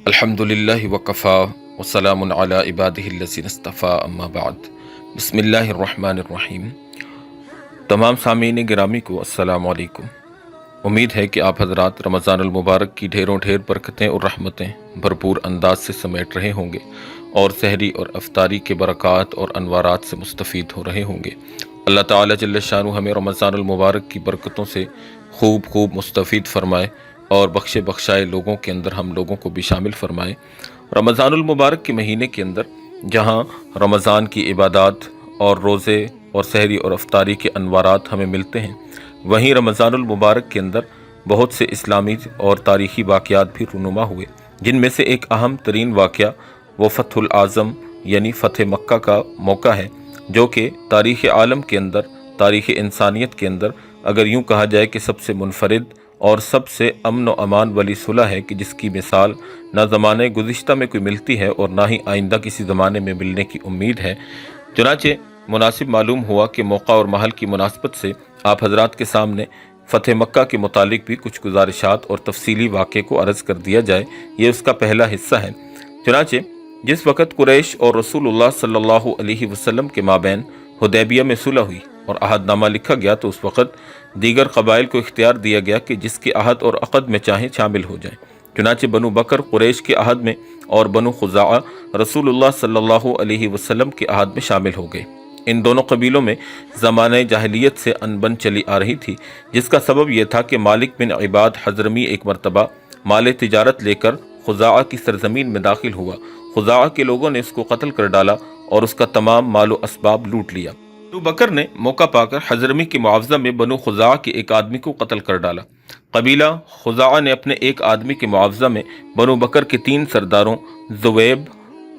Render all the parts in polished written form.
الحمدللہ وکفا وسلام علی عبادہ الذین اصطفیٰ اما بعد بسم اللہ الرحمن الرحیم۔ تمام سامعین گرامی کو السلام علیکم۔ امید ہے کہ آپ حضرات رمضان المبارک کی ڈھیروں ڈھیر برکتیں اور رحمتیں بھرپور انداز سے سمیٹ رہے ہوں گے اور سحری اور افطاری کے برکات اور انوارات سے مستفید ہو رہے ہوں گے۔ اللہ تعالیٰ جل شانہ ہمیں رمضان المبارک کی برکتوں سے خوب مستفید فرمائے اور بخشائے لوگوں کے اندر ہم لوگوں کو بھی شامل فرمائے۔ رمضان المبارک کے مہینے کے اندر جہاں رمضان کی عبادات اور روزے اور سحری اور افطاری کے انوارات ہمیں ملتے ہیں، وہیں رمضان المبارک کے اندر بہت سے اسلامی اور تاریخی واقعات بھی رونما ہوئے، جن میں سے ایک اہم ترین واقعہ وہ فتح العظم یعنی فتح مکہ کا موقع ہے، جو کہ تاریخ عالم کے اندر، تاریخ انسانیت کے اندر اگر یوں کہا جائے کہ سب سے منفرد اور سب سے امن و امان والی صلح ہے کہ جس کی مثال نہ زمانے گزشتہ میں کوئی ملتی ہے اور نہ ہی آئندہ کسی زمانے میں ملنے کی امید ہے۔ چنانچہ مناسب معلوم ہوا کہ موقع اور محل کی مناسبت سے آپ حضرات کے سامنے فتح مکہ کے متعلق بھی کچھ گزارشات اور تفصیلی واقعے کو عرض کر دیا جائے، یہ اس کا پہلا حصہ ہے۔ چنانچہ جس وقت قریش اور رسول اللہ صلی اللہ علیہ وسلم کے مابین حدیبیہ میں صلح ہوئی اور عہد نامہ لکھا گیا، تو اس وقت دیگر قبائل کو اختیار دیا گیا کہ جس کے عہد اور عقد میں چاہیں شامل ہو جائیں۔ چنانچہ بنو بکر قریش کے عہد میں اور بنو خزاعہ رسول اللہ صلی اللہ علیہ وسلم کے عہد میں شامل ہو گئے۔ ان دونوں قبیلوں میں زمانہ جاہلیت سے انبن چلی آ رہی تھی، جس کا سبب یہ تھا کہ مالک بن عباد حضرمی ایک مرتبہ مال تجارت لے کر خزاعہ کی سرزمین میں داخل ہوا۔ خزاعہ کے لوگوں نے اس کو قتل کر ڈالا اور اس کا تمام مال و اسباب لوٹ لیا۔ بنو بکر نے موقع پا کر حضرمی کے معاوضہ میں بنو خزاعہ کے ایک آدمی کو قتل کر ڈالا۔ قبیلہ خزاعہ نے اپنے ایک آدمی کے معاوضہ میں بنو بکر کے 3 سرداروں زویب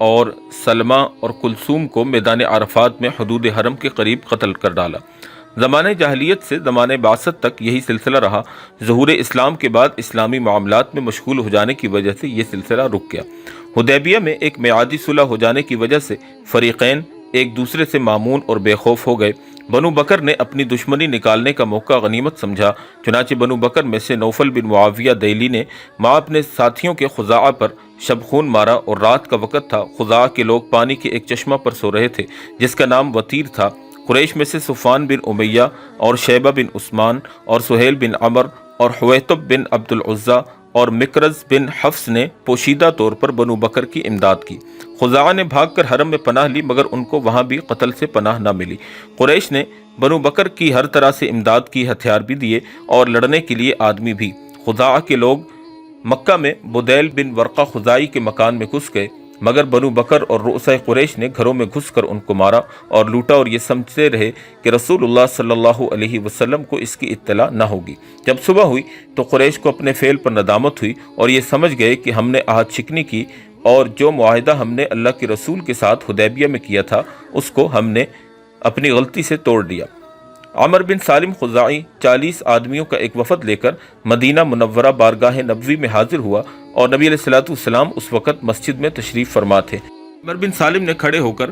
اور سلمہ اور کلثوم کو میدان عرفات میں حدود حرم کے قریب قتل کر ڈالا۔ زمانہ جاہلیت سے زمانہ بعثت تک یہی سلسلہ رہا۔ ظہور اسلام کے بعد اسلامی معاملات میں مشغول ہو جانے کی وجہ سے یہ سلسلہ رک گیا۔ حدیبیہ میں ایک میعادی صلح ہو جانے کی وجہ سے فریقین ایک دوسرے سے مامون اور بے خوف ہو گئے۔ بنو بکر نے اپنی دشمنی نکالنے کا موقع غنیمت سمجھا، چنانچہ بنو بکر میں سے نوفل بن معاویہ دیلی نے ماں اپنے ساتھیوں کے خزاعہ پر شب خون مارا، اور رات کا وقت تھا۔ خزاعہ کے لوگ پانی کے ایک چشمہ پر سو رہے تھے جس کا نام وطیر تھا۔ قریش میں سے صفوان بن امیہ اور شیبہ بن عثمان اور سہیل بن عمر اور حویتب بن عبد العزیٰ اور مکرز بن حفص نے پوشیدہ طور پر بنو بکر کی امداد کی۔ خزاعہ نے بھاگ کر حرم میں پناہ لی، مگر ان کو وہاں بھی قتل سے پناہ نہ ملی۔ قریش نے بنو بکر کی ہر طرح سے امداد کی، ہتھیار بھی دیے اور لڑنے کے لیے آدمی بھی۔ خزاعہ کے لوگ مکہ میں بدیل بن ورقہ خزاعی کے مکان میں گھس گئے، مگر بنو بکر اور رؤساء قریش نے گھروں میں گھس کر ان کو مارا اور لوٹا، اور یہ سمجھتے رہے کہ رسول اللہ صلی اللہ علیہ وسلم کو اس کی اطلاع نہ ہوگی۔ جب صبح ہوئی تو قریش کو اپنے فعل پر ندامت ہوئی اور یہ سمجھ گئے کہ ہم نے عہد شکنی کی، اور جو معاہدہ ہم نے اللہ کے رسول کے ساتھ حدیبیہ میں کیا تھا اس کو ہم نے اپنی غلطی سے توڑ دیا۔ عمر بن سالم خزاعی 40 آدمیوں کا ایک وفد لے کر مدینہ منورہ بارگاہ نبوی میں حاضر ہوا، اور نبی علیہ الصلوۃ والسلام اس وقت مسجد میں تشریف فرما تھے۔ عمر بن سالم نے کھڑے ہو کر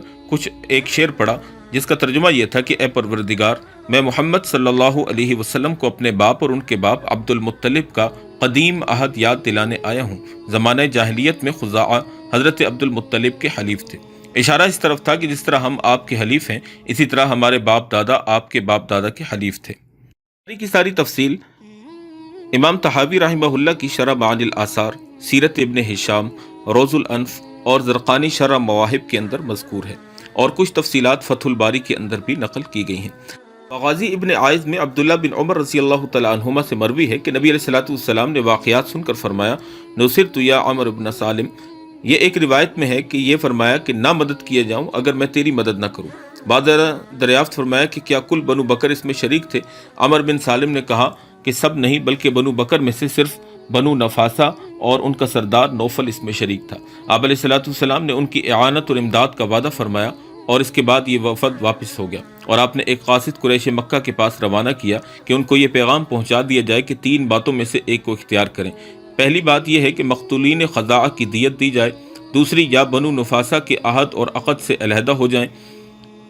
ایک شعر پڑھا، جس کا ترجمہ یہ تھا کہ اے پروردگار، میں محمد صلی اللہ علیہ وسلم کو اپنے باپ اور ان کے باپ عبد المطلب کا قدیم عہد یاد دلانے آیا ہوں۔ زمانہ جاہلیت میں خزاعہ حضرت عبد المطلب کے حلیف تھے۔ اشارہ اس طرف تھا کہ جس طرح ہم آپ کے حلیف ہیں، اسی طرح ہمارے باپ دادا آپ کے باپ دادا کے حلیف تھے۔ کی ساری تفصیل امام طحاوی رحمہ اللہ کی شرح معانی الآثار، سیرت ابن ہشام، روض الانف اور زرقانی شرح مواہب کے اندر مذکور ہے، اور کچھ تفصیلات فتح الباری کے اندر بھی نقل کی گئی ہیں۔ مغازی ابن عائض میں عبداللہ بن عمر رضی اللہ تعالیٰ عنہما سے مروی ہے کہ نبی علیہ الصلوۃ والسلام نے واقعات سن کر فرمایا، نصرت یا عمر بن سالم۔ یہ ایک روایت میں ہے کہ یہ فرمایا کہ نہ مدد کیے جاؤں اگر میں تیری مدد نہ کروں۔ بعد دریافت فرمایا کہ کیا کل بنو بکر اس میں شریک تھے؟ عمر بن سالم نے کہا کہ سب نہیں، بلکہ بنو بکر میں سے صرف بنو نفاسہ اور ان کا سردار نوفل اس میں شریک تھا۔ آپ علیہ الصلوۃ والسلام نے ان کی اعانت اور امداد کا وعدہ فرمایا، اور اس کے بعد یہ وفد واپس ہو گیا، اور آپ نے ایک قاصد قریش مکہ کے پاس روانہ کیا کہ ان کو یہ پیغام پہنچا دیا جائے کہ 3 باتوں میں سے ایک کو اختیار کریں۔ پہلی بات یہ ہے کہ مقتولین خزاعہ کی دیت دی جائے، دوسری یا بنو نفاسہ کے عہد اور عقد سے علیحدہ ہو جائیں،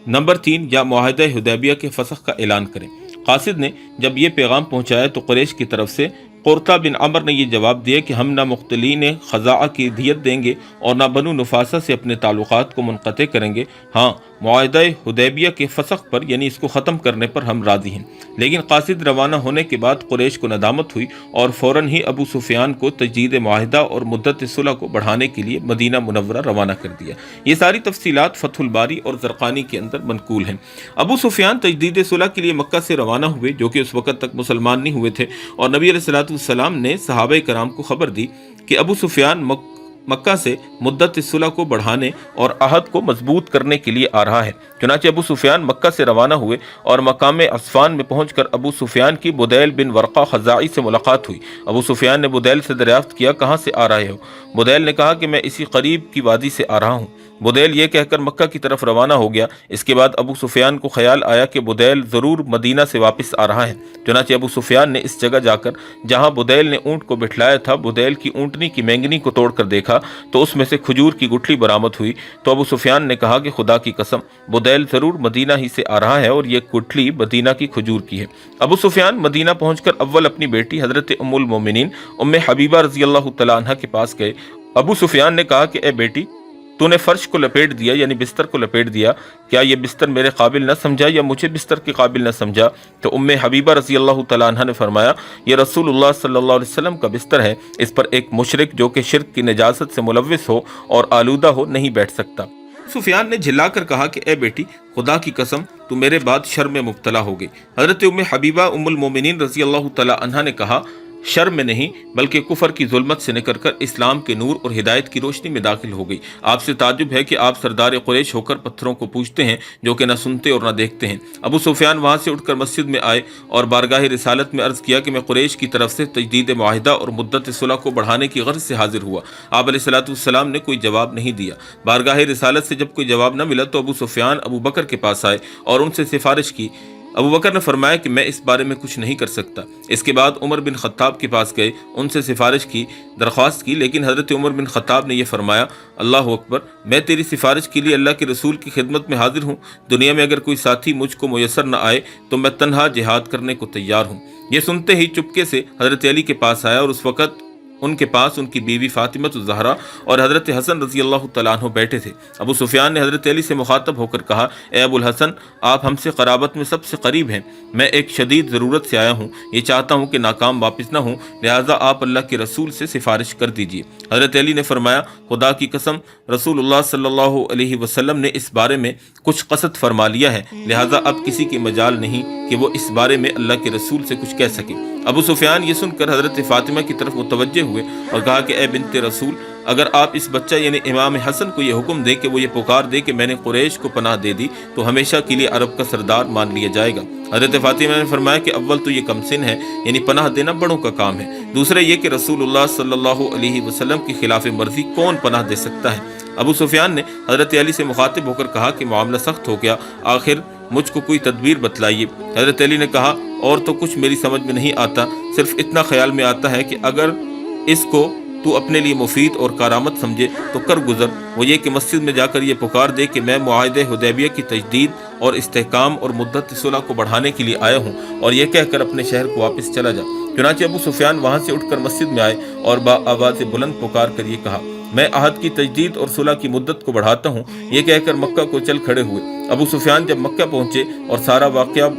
نمبر 3 یا معاہدہ حدیبیہ کے فسخ کا اعلان کریں۔ قاصد نے جب یہ پیغام پہنچایا تو قریش کی طرف سے قرطہ بن عمر نے یہ جواب دیا کہ ہم نہ مختلین خزاعہ کی دیت دیں گے اور نہ بنو نفاسہ سے اپنے تعلقات کو منقطع کریں گے۔ ہاں، معاہدہ حدیبیہ کے فسخ پر یعنی اس کو ختم کرنے پر ہم راضی ہیں۔ لیکن قاصد روانہ ہونے کے بعد قریش کو ندامت ہوئی اور فوراً ہی ابو سفیان کو تجدید معاہدہ اور مدت صلح کو بڑھانے کے لیے مدینہ منورہ روانہ کر دیا۔ یہ ساری تفصیلات فتح الباری اور زرقانی کے اندر منقول ہیں۔ ابو سفیان تجدید صلح کے لیے مکہ سے روانہ ہوئے، جو کہ اس وقت تک مسلمان نہیں ہوئے تھے، اور نبی علیہ السلام نے صحابہ کرام کو خبر دی کہ ابو سفیان مکہ سے مدت صلح کو بڑھانے اور عہد کو مضبوط کرنے کے لیے آ رہا ہے۔ چنانچہ ابو سفیان مکہ سے روانہ ہوئے اور مقام عصفان میں پہنچ کر ابو سفیان کی بدیل بن ورقہ خزاعی سے ملاقات ہوئی۔ ابو سفیان نے بدیل سے دریافت کیا، کہاں سے آ رہے ہو؟ بدیل نے کہا کہ میں اسی قریب کی وادی سے آ رہا ہوں۔ بدیل یہ کہہ کر مکہ کی طرف روانہ ہو گیا۔ اس کے بعد ابو سفیان کو خیال آیا کہ بدیل ضرور مدینہ سے واپس آ رہا ہے۔ چنانچہ ابو سفیان نے اس جگہ جا کر جہاں بدیل نے اونٹ کو بٹھلایا تھا، بدیل کی اونٹنی کی مینگنی کو توڑ کر دیکھا تو اس میں سے کھجور کی گٹھلی برآمد ہوئی۔ تو ابو سفیان نے کہا کہ خدا کی قسم، بدیل ضرور مدینہ ہی سے آ رہا ہے اور یہ گٹھلی مدینہ کی کھجور کی ہے۔ ابو سفیان مدینہ پہنچ کر اول اپنی بیٹی حضرت ام المومنین ام حبیبہ رضی اللہ تعالیٰ عنہ کے پاس گئے۔ ابو سفیان نے کہا کہ اے بیٹی، تو نے فرش کو لپیٹ دیا یعنی بستر کو لپیٹ دیا، کیا یہ بستر میرے قابل نہ سمجھا یا مجھے بستر کے قابل نہ سمجھا؟ تو ام حبیبہ رضی اللہ تعالیٰ عنہ نے فرمایا، یہ رسول اللہ صلی اللہ علیہ وسلم کا بستر ہے، اس پر ایک مشرک جو کہ شرک کی نجاست سے ملوث ہو اور آلودہ ہو نہیں بیٹھ سکتا۔ سفیان نے جھلا کر کہا کہ اے بیٹی، خدا کی قسم تو میرے بعد شر میں مبتلا ہو گئی۔ حضرت ام حبیبہ ام المومنین رضی اللہ تعالیٰ عنہ نے کہا، شر میں نہیں بلکہ کفر کی ظلمت سے نکل کر اسلام کے نور اور ہدایت کی روشنی میں داخل ہو گئی۔ آپ سے تعجب ہے کہ آپ سردار قریش ہو کر پتھروں کو پوجتے ہیں جو کہ نہ سنتے اور نہ دیکھتے ہیں۔ ابو سفیان وہاں سے اٹھ کر مسجد میں آئے اور بارگاہ رسالت میں عرض کیا کہ میں قریش کی طرف سے تجدید معاہدہ اور مدت صلح کو بڑھانے کی غرض سے حاضر ہوا۔ آپ علیہ السلام نے کوئی جواب نہیں دیا۔ بارگاہ رسالت سے جب کوئی جواب نہ ملا تو ابو سفیان ابو بکر کے پاس آئے اور ان سے سفارش کی۔ ابو بکر نے فرمایا کہ میں اس بارے میں کچھ نہیں کر سکتا۔ اس کے بعد عمر بن خطاب کے پاس گئے، ان سے سفارش کی، درخواست کی، لیکن حضرت عمر بن خطاب نے یہ فرمایا، اللہ اکبر، میں تیری سفارش کے لیے اللہ کے رسول کی خدمت میں حاضر ہوں۔ دنیا میں اگر کوئی ساتھی مجھ کو میسر نہ آئے تو میں تنہا جہاد کرنے کو تیار ہوں۔ یہ سنتے ہی چپکے سے حضرت علی کے پاس آیا اور اس وقت ان کے پاس ان کی بیوی فاطمہ الزہرا اور حضرت حسن رضی اللہ تعالیٰ عنہ بیٹھے تھے۔ ابو سفیان نے حضرت علی سے مخاطب ہو کر کہا، اے ابو الحسن، آپ ہم سے قرابت میں سب سے قریب ہیں، میں ایک شدید ضرورت سے آیا ہوں، یہ چاہتا ہوں کہ ناکام واپس نہ ہوں، لہٰذا آپ اللہ کے رسول سے سفارش کر دیجیے۔ حضرت علی نے فرمایا، خدا کی قسم، رسول اللہ صلی اللہ علیہ وسلم نے اس بارے میں کچھ قصد فرما لیا ہے، لہٰذا اب کسی کی مجال نہیں کہ وہ اس بارے میں اللہ کے رسول سے کچھ کہہ سکے۔ ابو سفیان یہ سن کر حضرت فاطمہ کی طرف متوجہ ہوئے اور کہا کہ اے بنت رسول، اگر آپ اس بچہ یعنی امام حسن کو یہ حکم دے کہ وہ یہ پکار دے کہ میں نے قریش کو پناہ دے دی تو ہمیشہ کے لیے عرب کا سردار مان لیا جائے گا۔ حضرت فاطمہ نے فرمایا کہ اول تو یہ کم سن ہے، یعنی پناہ دینا بڑوں کا کام ہے، دوسرے یہ کہ رسول اللہ صلی اللہ علیہ وسلم کی خلاف مرضی کون پناہ دے سکتا ہے۔ ابو سفیان نے حضرت علی سے مخاطب ہو کر کہا کہ معاملہ سخت ہو گیا، آخر مجھ کو کوئی تدبیر بتلائیے۔ حضرت علی نے کہا، اور تو کچھ میری سمجھ میں نہیں آتا، صرف اتنا خیال میں آتا ہے کہ اگر اس کو تو اپنے لیے مفید اور کارآمد سمجھے تو کر گزر، وہ یہ کہ مسجد میں جا کر یہ پکار دے کہ میں معاہدہ حدیبیہ کی تجدید اور استحکام اور مدت صلح کو بڑھانے کے لیے آیا ہوں، اور یہ کہہ کر اپنے شہر کو واپس چلا جا۔ چنانچہ ابو سفیان وہاں سے اٹھ کر مسجد میں آئے اور با آواز بلند پکار کر یہ کہا، میں عہد کی تجدید اور صلح کی مدت کو بڑھاتا ہوں۔ یہ کہہ کر مکہ کو چل کھڑے ہوئے۔ ابو سفیان جب مکہ پہنچے اور سارا واقعہ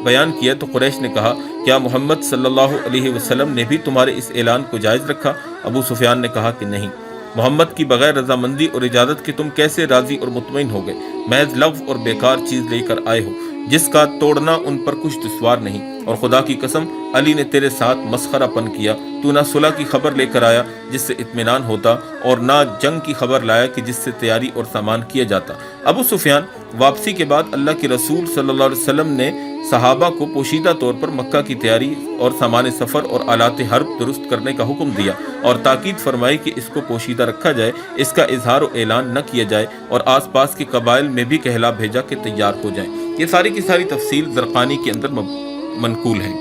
بیان کیا تو قریش نے کہا، کیا محمد صلی اللہ علیہ وسلم نے بھی تمہارے اس اعلان کو جائز رکھا؟ ابو سفیان نے کہا کہ نہیں، محمد کی بغیر رضامندی اور اجازت کے تم کیسے راضی اور مطمئن ہو گئے؟ محض لغو اور بیکار چیز لے کر آئے ہو جس کا توڑنا ان پر کچھ دشوار نہیں، اور خدا کی قسم علی نے تیرے ساتھ مسخرہ پن کیا، تو نہ صلح کی خبر لے کر آیا جس سے اطمینان ہوتا اور نہ جنگ کی خبر لایا کہ جس سے تیاری اور سامان کیا جاتا۔ ابو سفیان واپسی کے بعد اللہ کے رسول صلی اللہ علیہ وسلم نے صحابہ کو پوشیدہ طور پر مکہ کی تیاری اور سامان سفر اور آلات حرب درست کرنے کا حکم دیا اور تاکید فرمائی کہ اس کو پوشیدہ رکھا جائے، اس کا اظہار و اعلان نہ کیا جائے، اور آس پاس کے قبائل میں بھی کہلا بھیجا کہ تیار ہو جائیں۔ یہ ساری کی ساری تفصیل زرقانی کے اندر منقول ہے۔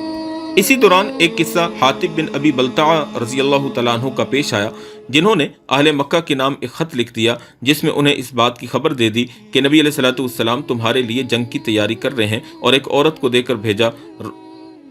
اسی دوران ایک قصہ حاطب بن ابی بلتعہ رضی اللہ تعالیٰ عنہ کا پیش آیا، جنہوں نے اہل مکہ کے نام ایک خط لکھ دیا جس میں انہیں اس بات کی خبر دے دی کہ نبی علیہ الصلوۃ والسلام تمہارے لیے جنگ کی تیاری کر رہے ہیں، اور ایک عورت کو دے کر بھیجا،